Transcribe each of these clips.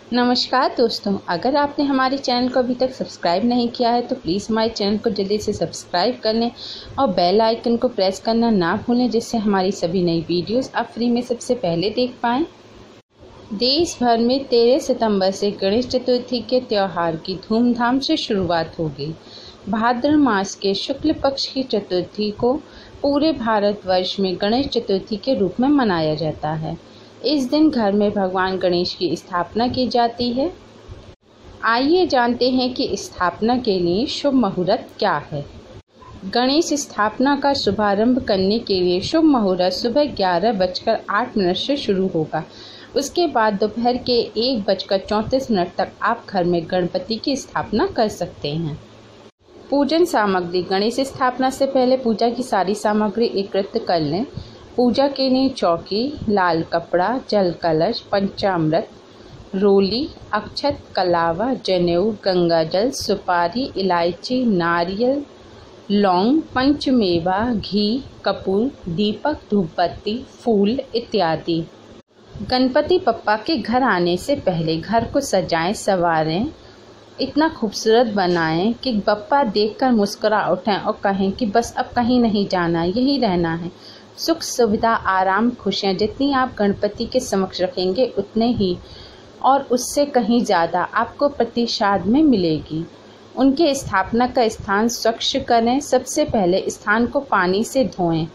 नमस्कार दोस्तों, अगर आपने हमारे चैनल को अभी तक सब्सक्राइब नहीं किया है तो प्लीज़ हमारे चैनल को जल्दी से सब्सक्राइब कर लें और बेल आइकन को प्रेस करना ना भूलें, जिससे हमारी सभी नई वीडियोस आप फ्री में सबसे पहले देख पाएँ। देश भर में 13 सितंबर से गणेश चतुर्थी के त्यौहार की धूमधाम से शुरुआत हो गई। भाद्र मास के शुक्ल पक्ष की चतुर्थी को पूरे भारतवर्ष में गणेश चतुर्थी के रूप में मनाया जाता है। इस दिन घर में भगवान गणेश की स्थापना की जाती है। आइए जानते हैं कि स्थापना के लिए शुभ मुहूर्त क्या है। गणेश स्थापना का शुभारंभ करने के लिए शुभ मुहूर्त सुबह 11:08 से शुरू होगा। उसके बाद दोपहर के 1:34 तक आप घर में गणपति की स्थापना कर सकते हैं। पूजन सामग्री। गणेश स्थापना से पहले पूजा की सारी सामग्री एकत्रित कर लें। पूजा के लिए चौकी, लाल कपड़ा, जल कलश, पंचामृत, रोली, अक्षत, कलावा, जनेऊ, गंगाजल, सुपारी, इलायची, नारियल, लौंग, पंचमेवा, घी, कपूर, दीपक, धूपबत्ती, फूल इत्यादि। गणपति बप्पा के घर आने से पहले घर को सजाएं, संवारें, इतना खूबसूरत बनाएं कि बप्पा देखकर मुस्कुरा उठें और कहें कि बस अब कहीं नहीं जाना, यहीं रहना है। सुख, सुविधा, आराम, खुशियाँ जितनी आप गणपति के समक्ष रखेंगे उतने ही और उससे कहीं ज़्यादा आपको प्रतिसाद में मिलेगी। उनके स्थापना का स्थान स्वच्छ करें। सबसे पहले स्थान को पानी से धोएं।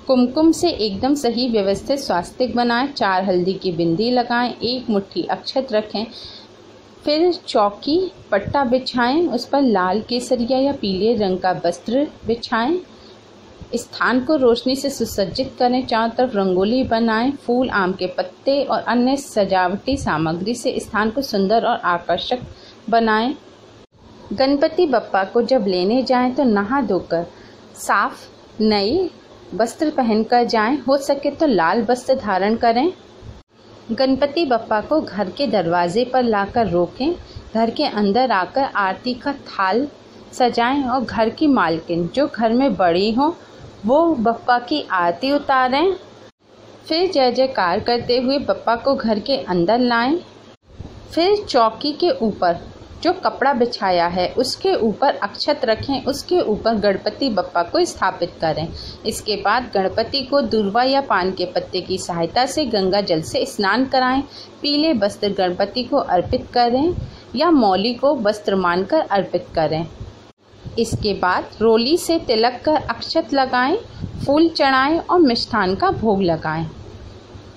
कुमकुम से एकदम सही व्यवस्थित स्वास्तिक बनाएं। 4 हल्दी की बिंदी लगाएं। 1 मुट्ठी अक्षत रखें। फिर चौकी, पट्टा बिछाएं। उस पर लाल, केसरिया या पीले रंग का वस्त्र बिछाएं। स्थान को रोशनी से सुसज्जित करें। चारों तरफ रंगोली बनाएं। फूल, आम के पत्ते और अन्य सजावटी सामग्री से स्थान को सुंदर और आकर्षक बनाएं। गणपति बप्पा को जब लेने जाएं तो नहा धोकर साफ नए वस्त्र पहनकर जाएं। हो सके तो लाल वस्त्र धारण करें। गणपति बप्पा को घर के दरवाजे पर लाकर रोकें। घर के अंदर आकर आरती का थाल सजाएं और घर की मालकिन जो घर में बड़ी हो वो बप्पा की आरती उतारें। फिर जय जयकार करते हुए बप्पा को घर के अंदर लाएं। फिर चौकी के ऊपर जो कपड़ा बिछाया है उसके ऊपर अक्षत रखें। उसके ऊपर गणपति बप्पा को स्थापित करें। इसके बाद गणपति को दूर्वा या पान के पत्ते की सहायता से गंगा जल से स्नान कराएं। पीले वस्त्र गणपति को अर्पित करें या मौली को वस्त्र मानकर अर्पित करें। इसके बाद रोली से तिलक कर अक्षत लगाएं, फूल चढ़ाएं और मिष्ठान का भोग लगाएं।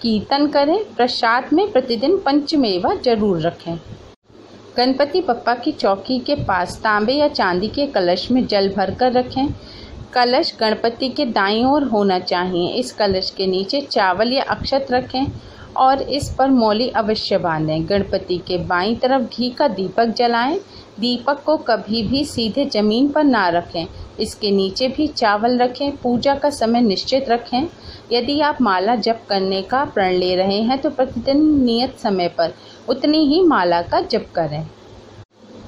कीर्तन करें। प्रसाद में प्रतिदिन पंचमेवा जरूर रखें। गणपति बप्पा की चौकी के पास तांबे या चांदी के कलश में जल भरकर रखें। कलश गणपति के दाईं ओर होना चाहिए। इस कलश के नीचे चावल या अक्षत रखें और इस पर मौली अवश्य बांधें। गणपति के बाईं तरफ घी का दीपक जलाएं। दीपक को कभी भी सीधे जमीन पर ना रखें। इसके नीचे भी चावल रखें। पूजा का समय निश्चित रखें। यदि आप माला जप करने का प्रण ले रहे हैं तो प्रतिदिन नियत समय पर उतनी ही माला का जप करें।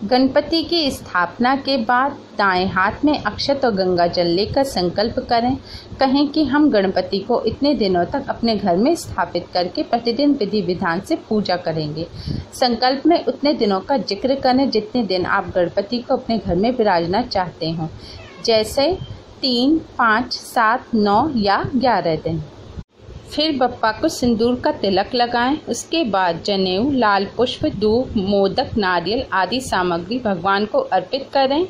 गणपति की स्थापना के बाद दाएं हाथ में अक्षत और गंगा जल लेकर संकल्प करें। कहें कि हम गणपति को इतने दिनों तक अपने घर में स्थापित करके प्रतिदिन विधि विधान से पूजा करेंगे। संकल्प में उतने दिनों का जिक्र करें जितने दिन आप गणपति को अपने घर में विराजना चाहते हों, जैसे 3, 5, 7, 9 या 11 दिन। फिर बप्पा को सिंदूर का तिलक लगाएं। उसके बाद जनेऊ, लाल पुष्प, धूप, मोदक, नारियल आदि सामग्री भगवान को अर्पित करें।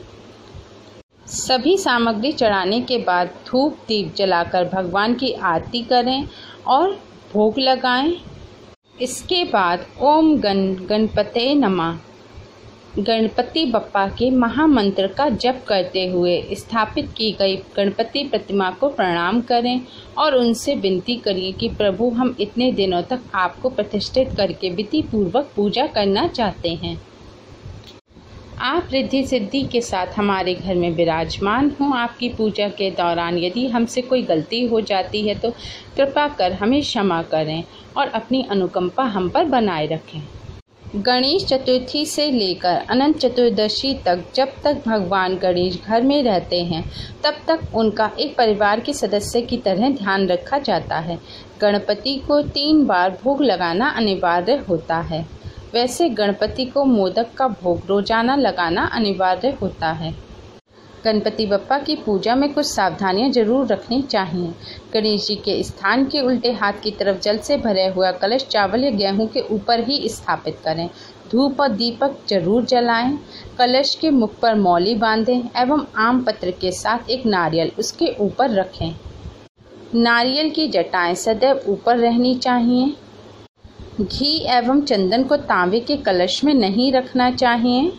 सभी सामग्री चढ़ाने के बाद धूप दीप जलाकर भगवान की आरती करें और भोग लगाएं। इसके बाद ओम गणपते नमः गणपति बप्पा के महामंत्र का जप करते हुए स्थापित की गई गणपति प्रतिमा को प्रणाम करें और उनसे विनती करिए कि प्रभु, हम इतने दिनों तक आपको प्रतिष्ठित करके विधि पूर्वक पूजा करना चाहते हैं। आप रिद्धि सिद्धि के साथ हमारे घर में विराजमान हों। आपकी पूजा के दौरान यदि हमसे कोई गलती हो जाती है तो कृपा कर हमें क्षमा करें और अपनी अनुकंपा हम पर बनाए रखें। गणेश चतुर्थी से लेकर अनंत चतुर्दशी तक जब तक भगवान गणेश घर में रहते हैं तब तक उनका एक परिवार के सदस्य की तरह ध्यान रखा जाता है। गणपति को 3 बार भोग लगाना अनिवार्य होता है। वैसे गणपति को मोदक का भोग रोजाना लगाना अनिवार्य होता है। गणपति बप्पा की पूजा में कुछ सावधानियां जरूर रखनी चाहिए। गणेश जी के स्थान के उल्टे हाथ की तरफ जल से भरा हुआ कलश चावल या गेहूं के ऊपर ही स्थापित करें। धूप और दीपक जरूर जलाएं। कलश के मुख पर मौली बांधें एवं आम पत्र के साथ एक नारियल उसके ऊपर रखें। नारियल की जटाएं सदैव ऊपर रहनी चाहिए। घी एवं चंदन को तांबे के कलश में नहीं रखना चाहिए।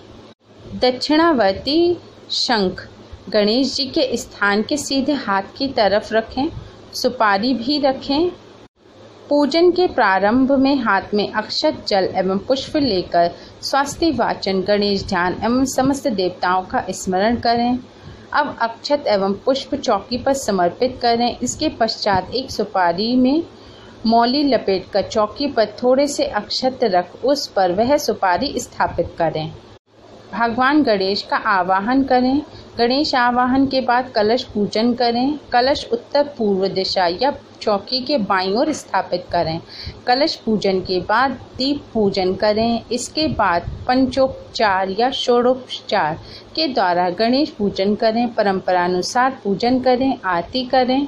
दक्षिणावर्ती शंख गणेश जी के स्थान के सीधे हाथ की तरफ रखें। सुपारी भी रखें। पूजन के प्रारंभ में हाथ में अक्षत जल एवं पुष्प लेकर स्वास्ति वाचन गणेश ध्यान एवं समस्त देवताओं का स्मरण करें। अब अक्षत एवं पुष्प चौकी पर समर्पित करें। इसके पश्चात एक सुपारी में मौली लपेटकर चौकी पर थोड़े से अक्षत रख उस पर वह सुपारी स्थापित करें। भगवान गणेश का आवाहन करें। गणेश आवाहन के बाद कलश पूजन करें। कलश उत्तर पूर्व दिशा या चौकी के बाईं ओर स्थापित करें। कलश पूजन के बाद दीप पूजन करें। इसके बाद पंचोपचार या षोडोपचार के द्वारा गणेश पूजन करें। परंपरानुसार पूजन करें, आरती करें।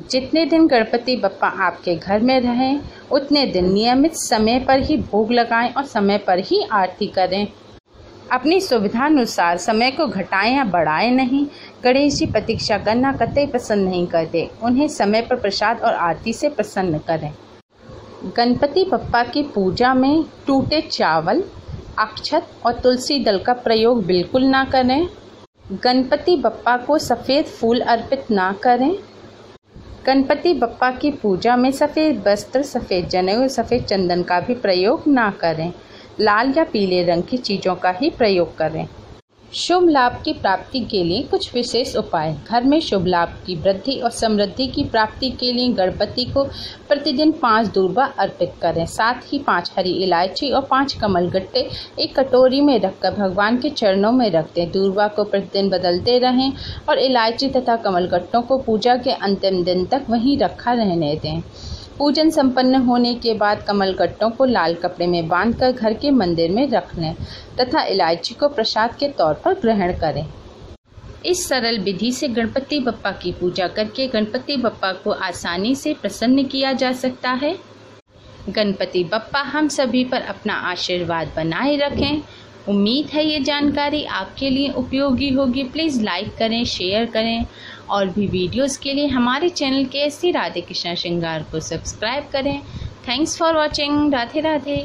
जितने दिन गणपति बप्पा आपके घर में रहें उतने दिन नियमित समय पर ही भोग लगाएं और समय पर ही आरती करें। अपनी सुविधानुसार समय को घटाएं या बढ़ाएं नहीं। गणेश जी प्रतीक्षा करना कतई पसंद नहीं करते। उन्हें समय पर प्रसाद और आरती से प्रसन्न करें। गणपति बप्पा की पूजा में टूटे चावल, अक्षत और तुलसी दल का प्रयोग बिल्कुल ना करें। गणपति बप्पा को सफ़ेद फूल अर्पित ना करें। गणपति बप्पा की पूजा में सफ़ेद वस्त्र, सफ़ेद जनेऊ, सफ़ेद चंदन का भी प्रयोग ना करें। लाल या पीले रंग की चीज़ों का ही प्रयोग करें। शुभ लाभ की प्राप्ति के लिए कुछ विशेष उपाय। घर में शुभ लाभ की वृद्धि और समृद्धि की प्राप्ति के लिए गणपति को प्रतिदिन 5 दूर्वा अर्पित करें। साथ ही 5 हरी इलायची और 5 कमलगट्टे एक कटोरी में रखकर भगवान के चरणों में रख दें। दूर्वा को प्रतिदिन बदलते रहें और इलायची तथा कमलगट्टों को पूजा के अंतिम दिन तक वहीं रखा रहने दें। पूजन संपन्न होने के बाद कमलगट्टों को लाल कपड़े में बांधकर घर के मंदिर में रख लें तथा इलायची को प्रसाद के तौर पर ग्रहण करें। इस सरल विधि से गणपति बप्पा की पूजा करके गणपति बप्पा को आसानी से प्रसन्न किया जा सकता है। गणपति बप्पा हम सभी पर अपना आशीर्वाद बनाए रखें। उम्मीद है ये जानकारी आपके लिए उपयोगी होगी। प्लीज़ लाइक करें, शेयर करें और भी वीडियोस के लिए हमारे चैनल KSC राधे कृष्णा श्रृंगार को सब्सक्राइब करें। Thanks for watching. Radhe Radhe.